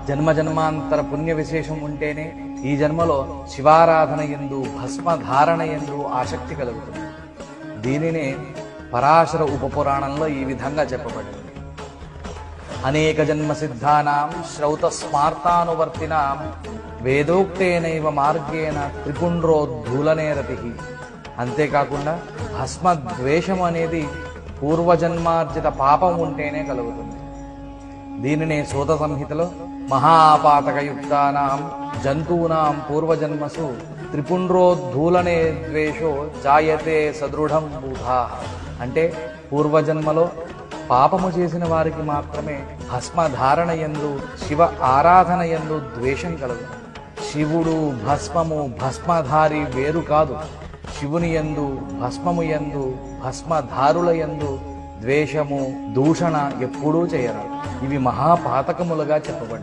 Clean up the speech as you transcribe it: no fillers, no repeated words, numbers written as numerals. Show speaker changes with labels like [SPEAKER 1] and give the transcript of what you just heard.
[SPEAKER 1] జన్మాంతర పుణ్య విశేషం ఉంటేనే ఈ జన్మలో శివారాధన యందు భస్మధారణ యందు ఆసక్తి కలుగుతుంది. దీనినే పరాశర ఉపపురాణంలో ఈ విధంగా చెప్పబడింది. అనేక జన్మ సిద్ధానాం శ్రౌత స్మార్తానువర్తినాం వేదోక్తేనైవ మార్గేణ త్రిపుండ్రోద్ధూలనే రతి. అంతేకాకుండా భస్మద్వేషం అనేది పూర్వజన్మార్జిత పాపం ఉంటేనే కలుగుతుంది. దీనినే సూత సంహితలో మహాపాతకయుక్తానాం జంతూనాం పూర్వజన్మసు త్రిపుండ్రోద్ధూలనే ద్వేషో జాయతే సదృఢం బూధా. అంటే పూర్వజన్మలో పాపము చేసిన వారికి మాత్రమే భస్మధారణ యందు శివ ఆరాధన యందు ద్వేషం కలదు. శివుడు భస్మము భస్మధారి వేరు కాదు. శివుని యందు భస్మము యందు భస్మధారుల యందు ద్వేషము దూషణ ఎప్పుడూ చేయరాదు. ఇవి మహాపాతకములుగా చెప్పబడి